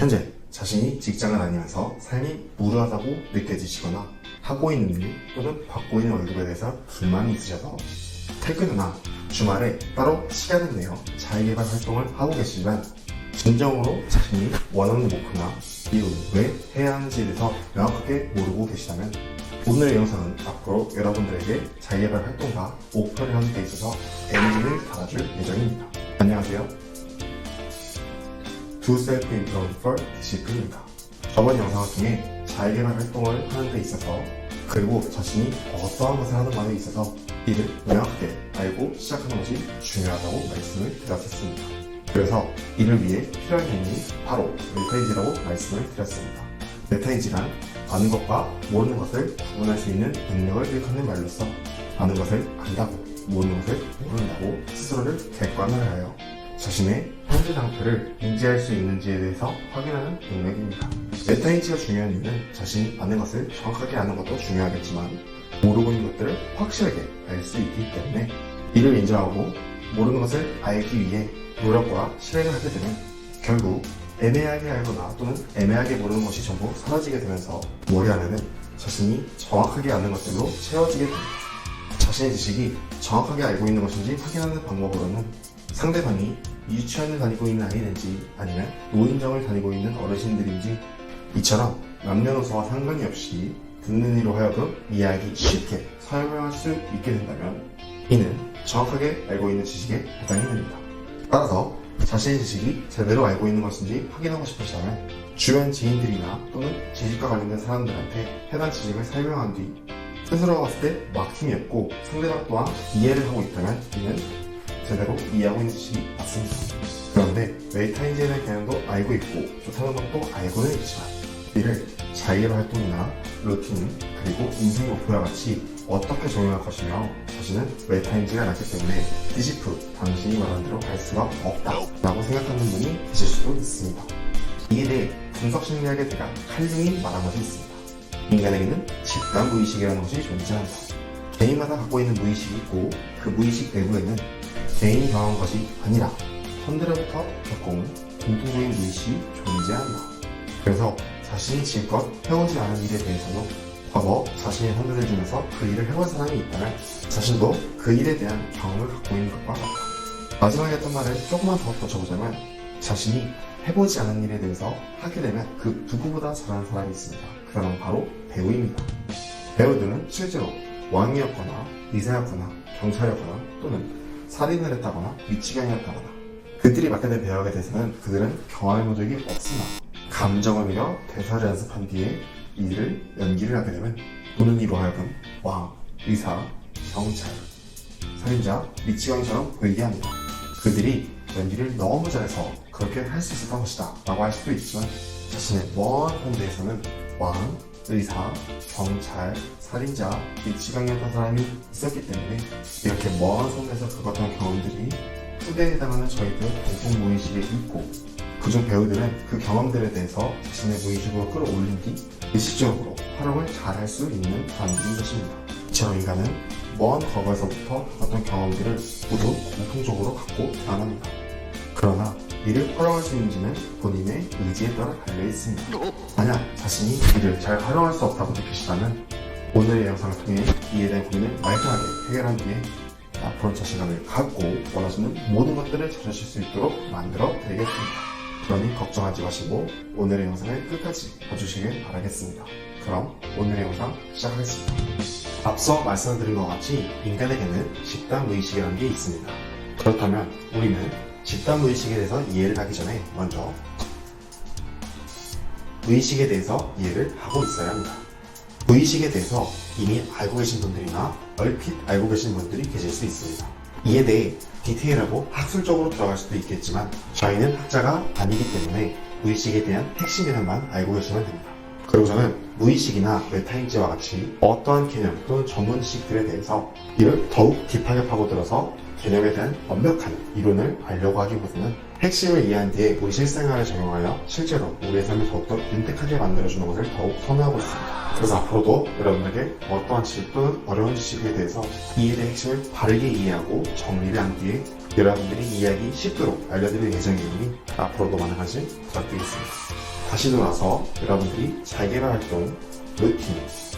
현재 자신이 직장을 다니면서 삶이 무료하다고 느껴지시거나 하고 있는 일 또는 받고 있는 월급에 대해서 불만이 있으셔서 퇴근 후나 주말에 따로 시간을 내어 자기개발 활동을 하고 계시지만 진정으로 자신이 원하는 목표나 이유 왜 해야 하는지에 대해서 명확하게 모르고 계시다면 오늘의 영상은 앞으로 여러분들에게 자기개발 활동과 목표를 하는 데 있어서 엔진을 달아줄 예정입니다. 안녕하세요. Do Self Improvement for Disciple입니다. 저번 영상을 통해 자기개발 활동을 하는 데 있어서 그리고 자신이 어떠한 것을 하는 바에 있어서 이를 명확하게 알고 시작하는 것이 중요하다고 말씀을 드렸었습니다. 그래서 이를 위해 필요한 개념이 바로 메타인지라고 말씀을 드렸습니다. 메타인지란 아는 것과 모르는 것을 구분할 수 있는 능력을 일컫는 말로서 아는 것을 안다고 모르는 것을 모른다고 스스로를 객관화하여 자신의 현재 상태를 인지할 수 있는지에 대해서 확인하는 능력입니다. 메타인지가 중요한 이유는 자신이 아는 것을 정확하게 아는 것도 중요하겠지만 모르고 있는 것들을 확실하게 알 수 있기 때문에 이를 인정하고 모르는 것을 알기 위해 노력과 실행을 하게 되면 결국 애매하게 알거나 또는 애매하게 모르는 것이 전부 사라지게 되면서 머리 안에는 자신이 정확하게 아는 것들로 채워지게 됩니다. 자신의 지식이 정확하게 알고 있는 것인지 확인하는 방법으로는 상대방이 유치원을 다니고 있는 아이인지 아니면 노인정을 다니고 있는 어르신들인지 이처럼 남녀노소와 상관이 없이 듣는 이로 하여금 이해하기 쉽게 설명할 수 있게 된다면 이는 정확하게 알고 있는 지식에 해당이 됩니다. 따라서 자신의 지식이 제대로 알고 있는 것인지 확인하고 싶으시다면 주변 지인들이나 또는 지식과 관련된 사람들한테 해당 지식을 설명한 뒤 스스로가 봤을 때 막힘이 없고 상대방 또한 이해를 하고 있다면 이는 제대로 이해하고 있는 지식이 맞습니다. 그런데 메타인지에 대한 개념도 알고 있고 좋다는 것도 알고는 있지만 이를 자기개발 활동이나 루틴 그리고 인생 목표와 같이 어떻게 적용할 것이며 자신은 메타인지가 낮기 때문에 디시프 당신이 말한 대로 갈 수가 없다 라고 생각하는 분이 계실 수도 있습니다. 이에 대해 분석심리학에 대한 칼융이 말한 것이 있습니다. 인간에게는 집단 무의식이라는 것이 존재한다. 개인마다 갖고 있는 무의식이 있고 그 무의식 내부에는 개인이 경험한 것이 아니라 선들로부터 겪어온 공통적인 무의식이 존재한다. 그래서 자신이 지금껏 해오지 않은 일에 대해서도 과거 자신의 선들들 중에서 그 일을 해본 사람이 있다면 자신도 그 일에 대한 경험을 갖고 있는 것과 같다. 마지막에 했던 말을 조금만 더 덧붙여보자면 자신이 해보지 않은 일에 대해서 하게 되면 그 누구보다 잘하는 사람이 있습니다. 그 사람은 바로 배우입니다. 배우들은 실제로 왕이었거나 의사였거나 경찰이었거나 또는 살인을 했다거나 미치광이었다거나 그들이 맡게 된 배역에 대해서는 그들은 경험해본 적이 없으나 감정을 밀어 대사를 연습한 뒤에 이를 연기를 하게 되면 보는 이로 하여금 왕, 의사, 경찰, 살인자, 미치광이처럼 보이게 합니다. 그들이 연기를 너무 잘해서 그렇게 할 수 있었던 것이다 라고 할 수도 있지만 자신의 먼 현대에서는 왕, 의사, 경찰, 살인자, 미치광이었던 사람이 있었기 때문에 이렇게 먼 손에서 겪었던 경험들이 후대에 해당하는 저희들 공통 무의식에 있고 그중 배우들은 그 경험들에 대해서 자신의 무의식으로 끌어올린 뒤 의식적으로 활용을 잘 할 수 있는 사람들인 것입니다. 이처럼 인간은 먼 과거에서부터 어떤 경험들을 모두 공통적으로 갖고 태어납니다. 그러나 이를 활용할 수 있는지는 본인의 의지에 따라 달려 있습니다. 만약 자신이 이를 잘 활용할 수 없다고 느끼시다면 오늘의 영상을 통해 이에 대한 고민을 말끔하게 해결한 뒤에 앞으로 자신감을 갖고 원하시는 모든 것들을 찾으실 수 있도록 만들어 드리겠습니다. 그러니 걱정하지 마시고 오늘의 영상을 끝까지 봐주시길 바라겠습니다. 그럼 오늘의 영상 시작하겠습니다. 앞서 말씀드린 것 같이 인간에게는 집단 무의식이라는 게 있습니다. 그렇다면 우리는 집단 무의식에 대해서 이해를 하기 전에 먼저 무의식에 대해서 이해를 하고 있어야 합니다. 무의식에 대해서 이미 알고 계신 분들이나 얼핏 알고 계신 분들이 계실 수 있습니다. 이에 대해 디테일하고 학술적으로 들어갈 수도 있겠지만 저희는 학자가 아니기 때문에 무의식에 대한 핵심 개념만 알고 계시면 됩니다. 그리고 저는 무의식이나 메타인지와 같이 어떠한 개념 또는 전문 지식들에 대해서 이를 더욱 딥하게 파고들어서 개념에 대한 완벽한 이론을 알려고 하기보다는 핵심을 이해한 뒤에 우리 실생활에 적용하여 실제로 우리의 삶을 더욱더 윤택하게 만들어주는 것을 더욱 선호하고 있습니다. 그래서 앞으로도 여러분에게 어떠한 지식 또는 어려운 지식에 대해서 이에 대한 핵심을 바르게 이해하고 정리를 한 뒤에 여러분들이 이해하기 쉽도록 알려드릴 예정이니 앞으로도 많은 관심 부탁드리겠습니다. 다시 돌아서 여러분들이 자기개발 활동, 루틴,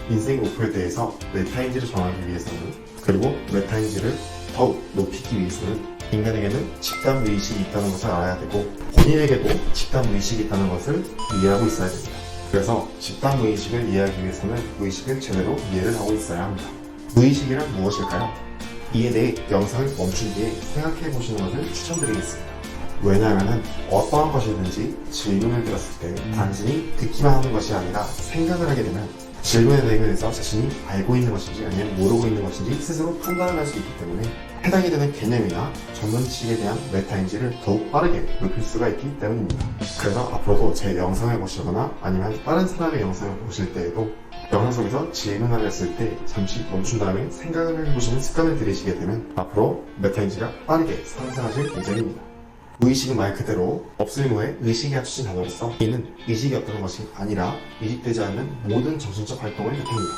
인생 목표에 대해서 메타인지를 정하기 위해서는, 그리고 메타인지를 더욱 높이기 위해서는 인간에게는 집단 무의식이 있다는 것을 알아야 되고, 본인에게도 집단 무의식이 있다는 것을 이해하고 있어야 됩니다. 그래서 집단 무의식을 이해하기 위해서는 무의식을 제대로 이해를 하고 있어야 합니다. 무의식이란 무엇일까요? 이에 대해 영상을 멈춘 뒤에 생각해 보시는 것을 추천드리겠습니다. 왜냐하면 어떠한 것이든지 질문을 들었을 때 단순히 듣기만 하는 것이 아니라 생각을 하게 되면 질문에 대해서 자신이 알고 있는 것인지 아니면 모르고 있는 것인지 스스로 판단을 할 수 있기 때문에 해당이 되는 개념이나 전문 지식에 대한 메타인지를 더욱 빠르게 높일 수가 있기 때문입니다. 그래서 앞으로도 제 영상을 보시거나 아니면 다른 사람의 영상을 보실 때에도 영상 속에서 질문을 했을 때 잠시 멈춘 다음에 생각을 해보시는 습관을 들이시게 되면 앞으로 메타인지가 빠르게 상승하실 예정입니다. 무의식은 말 그대로 없을 무에 의식이 합쳐진 단어로서 이는 의식이 없다는 것이 아니라 의식되지 않는 모든 정신적 활동을 뜻합니다.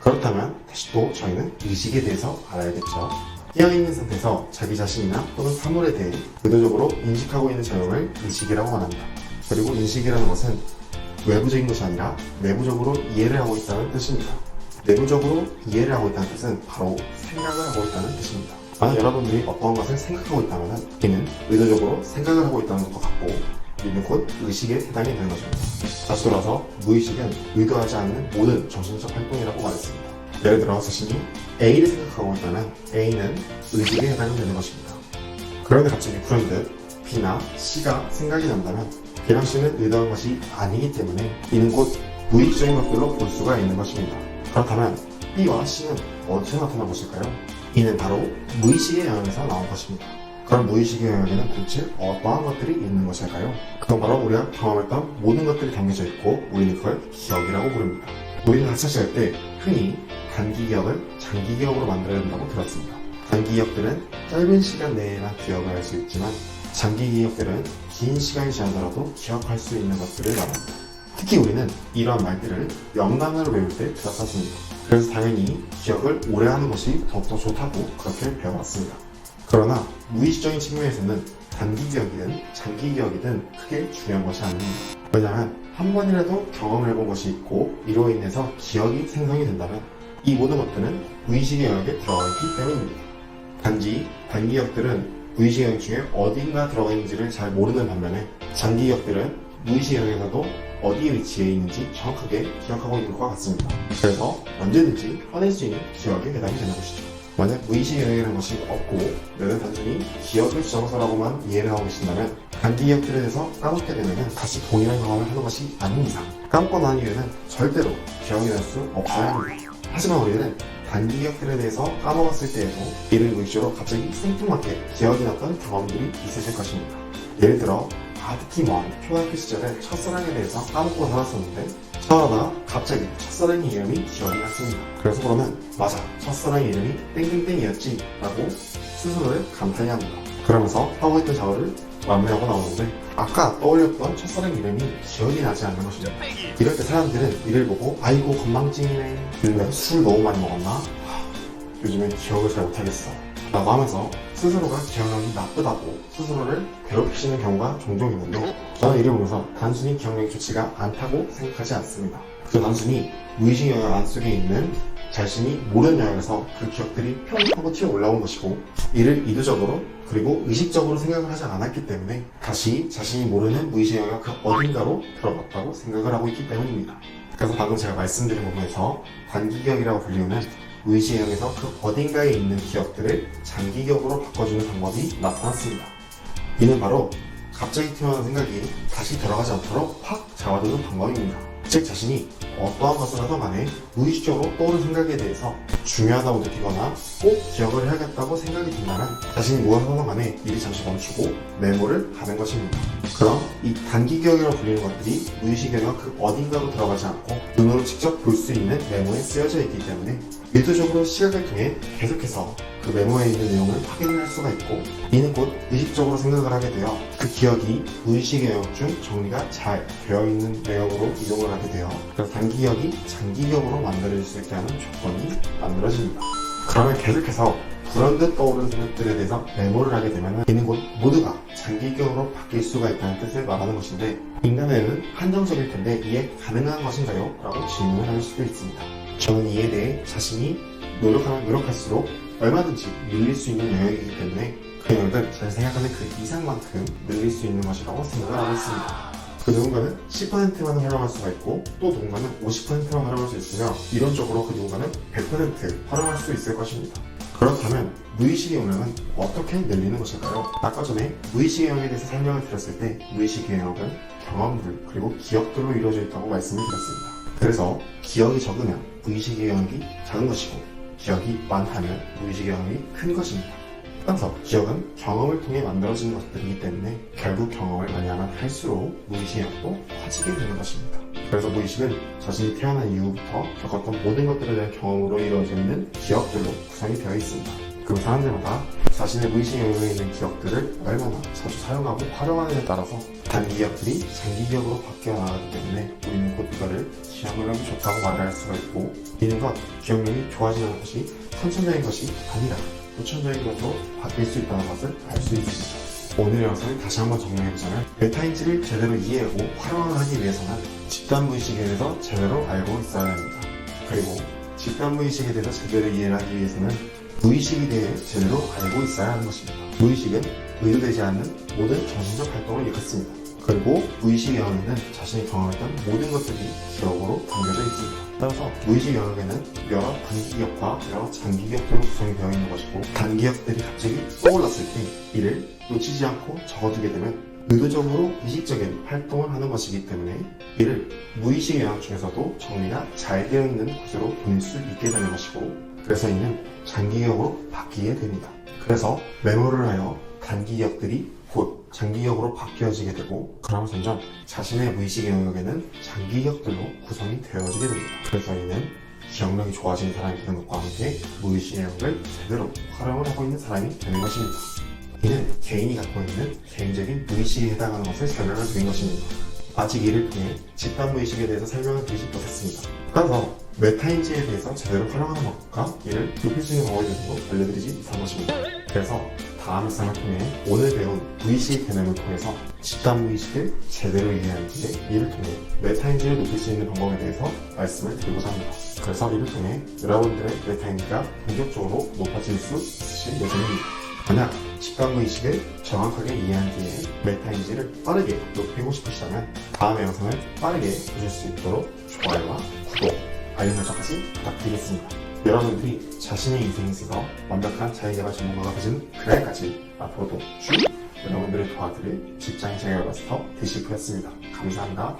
그렇다면 다시 또 저희는 의식에 대해서 알아야겠죠. 깨어있는 상태에서 자기 자신이나 또는 사물에 대해 의도적으로 인식하고 있는 작용을 의식이라고 말합니다. 그리고 인식이라는 것은 외부적인 것이 아니라 내부적으로 이해를 하고 있다는 뜻입니다. 내부적으로 이해를 하고 있다는 뜻은 바로 생각을 하고 있다는 뜻입니다. 만약 여러분들이 어떤 것을 생각하고 있다면 이는 의도적으로 생각을 하고 있다는 것과 같고 이는 곧 의식에 해당이 되는 것입니다. 다시 돌아서 무의식은 의도하지 않는 모든 정신적 활동이라고 말했습니다. 예를 들어 자신이 A를 생각하고 있다면 A는 의식에 해당이 되는 것입니다. 그런데 갑자기 불현듯 B나 C가 생각이 난다면 B랑 C는 의도한 것이 아니기 때문에 이는 곧 무의식적인 것들로 볼 수가 있는 것입니다. 그렇다면 B와 C는 어디서 나타난 것일까요? 이는 바로 무의식의 영역에서 나온 것입니다. 그럼 무의식의 영역에는 도대체 어떠한 것들이 있는 것일까요? 그건 바로 우리가 경험했던 모든 것들이 담겨져 있고 우리는 그걸 기억이라고 부릅니다. 우리는 학창시절 때 흔히 단기 기억을 장기 기억으로 만들어야 된다고 들었습니다. 단기 기억들은 짧은 시간 내에만 기억을 할 수 있지만 장기 기억들은 긴 시간이 지나더라도 기억할 수 있는 것들을 말합니다. 특히 우리는 이러한 말들을 명단으로 외울 때 들었었습니다. 그래서 당연히 기억을 오래 하는 것이 더욱더 좋다고 그렇게 배워왔습니다. 그러나 무의식적인 측면에서는 단기 기억이든 장기 기억이든 크게 중요한 것이 아닙니다. 왜냐하면 한 번이라도 경험을 해본 것이 있고 이로 인해서 기억이 생성이 된다면 이 모든 것들은 무의식의 영역에 들어가 있기 때문입니다. 단지 단기 기억들은 무의식 영역 중에 어딘가 들어가 있는지를 잘 모르는 반면에 장기 기억들은 무의식 영역에서도 어디에 위치해 있는지 정확하게 기억하고 있는 것과 같습니다. 그래서 언제든지 꺼낼 수 있는 기억에 해당이 되는 것이죠. 만약 무의식 영역이라는 것이 없고 내가 단순히 기억을 주장서라고만 이해를 하고 계신다면 단기 기억들에 대해서 까먹게 되면 다시 동일한 경험을 하는 것이 아닌 이상 까먹고 난 이후에는 절대로 기억이 날 수 없어야 합니다. 하지만 우리는 단기 기억들에 대해서 까먹었을 때에도 이를 무의식적으로 갑자기 생뚱맞게 기억이 났던 경험들이 있으실 것입니다. 예를 들어 특히 초등학교 시절에 첫사랑에 대해서 까먹고 살았었는데 살아다가 갑자기 첫사랑의 이름이 기억이 났습니다. 그래서 그러면 맞아, 첫사랑의 이름이 땡땡땡이었지 라고 스스로를 감탄해 합니다. 그러면서 하고 있던 작업을 마무리하고 나오는데 아까 떠올렸던 첫사랑 이름이 기억이 나지 않는 것입니다. 이럴 때 사람들은 이를 보고 아이고 건망증이네, 요즘에 술 너무 많이 먹었나? 요즘에 기억을 잘 못하겠어 라고 하면서 스스로가 기억력이 나쁘다고 스스로를 괴롭히시는 경우가 종종 있는데 저는 이를 보면서 단순히 기억력이 좋지가 않다고 생각하지 않습니다. 그저 단순히 무의식 영역 안속에 있는 자신이 모르는 영역에서 그 기억들이 평평하고 튀어 올라온 것이고 이를 의도적으로 그리고 의식적으로 생각을 하지 않았기 때문에 다시 자신이 모르는 무의식 영역 그 어딘가로 들어갔다고 생각을 하고 있기 때문입니다. 그래서 방금 제가 말씀드린 부분에서 단기 기억이라고 불리우는 무의식 영역에서 그 어딘가에 있는 기억들을 장기 기억으로 바꿔주는 방법이 나타났습니다. 이는 바로 갑자기 튀어나온 생각이 다시 들어가지 않도록 확 잡아두는 방법입니다. 즉 자신이 어떠한 것을 하던 간에 무의식적으로 떠오른 생각에 대해서 중요하다고 느끼거나 꼭 기억을 해야겠다고 생각이 든다면 자신이 무엇을 하던 간에 일이 잠시 멈추고 메모를 하는 것입니다. 그럼 이 단기 기억이라고 불리는 것들이 무의식 영역 그 어딘가로 들어가지 않고 눈으로 직접 볼 수 있는 메모에 쓰여져 있기 때문에 의도적으로 시각을 통해 계속해서 그 메모에 있는 내용을 확인을 할 수가 있고 이는 곧 의식적으로 생각을 하게 되어 그 기억이 무의식의 영역 중 정리가 잘 되어 있는 내용으로 이동을 하게 되어 그래서 단기 기억이 장기 기억으로 만들어질 수 있게 하는 조건이 만들어집니다. 그러면 계속해서 불현듯 떠오르는 생각들에 대해서 메모를 하게 되면 이는 곧 모두가 장기경으로 바뀔 수가 있다는 뜻을 말하는 것인데, 인간에는 한정적일 텐데 이에 가능한 것인가요? 라고 질문을 할 수도 있습니다. 저는 이에 대해 자신이 노력하면 노력할수록 얼마든지 늘릴 수 있는 영역이기 때문에 그 영역은 제가 생각하는 그 이상만큼 늘릴 수 있는 것이라고 생각을 하고 있습니다. 그 누군가는 10%만 활용할 수가 있고 또 누군가는 50%만 활용할 수 있으며, 이론적으로 그 누군가는 100% 활용할 수 있을 것입니다. 그렇다면 무의식의 영역은 어떻게 늘리는 것일까요? 아까 전에 무의식의 영역에 대해서 설명을 드렸을 때 무의식의 영역은 경험들 그리고 기억들로 이루어져 있다고 말씀을 드렸습니다. 그래서 기억이 적으면 무의식의 영역이 작은 것이고, 기억이 많다면 무의식의 영역이 큰 것입니다. 따라서 기억은 경험을 통해 만들어지는 것들이기 때문에 결국 경험을 많이 하면 할수록 무의식의 영역도 커지게 되는 것입니다. 그래서 무의식은 자신이 태어난 이후부터 겪었던 모든 것들에 대한 경험으로 이루어져 있는 기억들로 구성이 되어 있습니다. 그리고 사람들마다 자신의 무의식 영역에 있는 기억들을 얼마나 자주 사용하고 활용하느냐에 따라서 단기 기억들이 장기 기억으로 바뀌어 나가기 때문에 우리는 곧 이거를 기억력이 좋다고 말할 수가 있고, 이는 것 기억력이 좋아지는 것이 선천적인 것이 아니라 후천적인 것으로 바뀔 수 있다는 것을 알 수 있습니다. 오늘의 영상을 다시 한번 정리해보자면, 메타인지를 제대로 이해하고 활용하기 위해서는 집단무의식에 대해서 제대로 알고 있어야 합니다. 그리고 집단무의식에 대해서 제대로 이해를 하기 위해서는 무의식에 대해 제대로 알고 있어야 하는 것입니다. 무의식은 의도되지 않는 모든 정신적 활동을 일으켰습니다. 그리고 무의식 영역에는 자신이 경험했던 모든 것들이 기억으로 담겨져 있습니다. 따라서 무의식 영역에는 여러 단기 기억과 여러 장기 기억들로 구성이 되어 있는 것이고, 단기 기억들이 갑자기 떠올랐을 때 이를 놓치지 않고 적어두게 되면 의도적으로 의식적인 활동을 하는 것이기 때문에 이를 무의식 영역 중에서도 정리가 잘 되어 있는 곳으로 보낼 수 있게 되는 것이고, 그래서 이는 장기 기억으로 바뀌게 됩니다. 그래서 메모를 하여 단기 기억들이 곧 장기 기억으로 바뀌어지게 되고, 그러면 점점 자신의 무의식 영역에는 장기 기억들로 구성이 되어지게 됩니다. 그래서 이는 기억력이 좋아지는 사람이 되는 것과 함께 무의식 영역을 제대로 활용을 하고 있는 사람이 되는 것입니다. 이는 개인이 갖고 있는 개인적인 무의식에 해당하는 것을 설명을 드린 것입니다. 아직 이를 통해 집단 무의식에 대해서 설명을 드리지 못했습니다. 따라서 메타인지에 대해서 제대로 활용하는 것과 이를 높일 수 있는 방법에 대해서도 알려드리지 못한 것입니다. 그래서 다음 일상을 통해 오늘 배운 무의식의 개념을 통해서 집단 무의식을 제대로 이해한 뒤에 이를 통해 메타인지를 높일 수 있는 방법에 대해서 말씀을 드리고자 합니다. 그래서 이를 통해 여러분들의 메타인지가 본격적으로 높아질 수 있으실 예정입니다. 만약 집단 무의식을 정확하게 이해한 뒤에 메타인지를 빠르게 높이고 싶으시다면 다음의 영상을 빠르게 보실 수 있도록 좋아요와 구독, 알림 설정까지 부탁드리겠습니다. 여러분들이 자신의 인생에 있어서 완벽한 자기개발 전문가가 되시는 그날까지 앞으로도 쭉 여러분들을 도와드릴 직장인 자기개발 마스터 대시프였습니다. 감사합니다.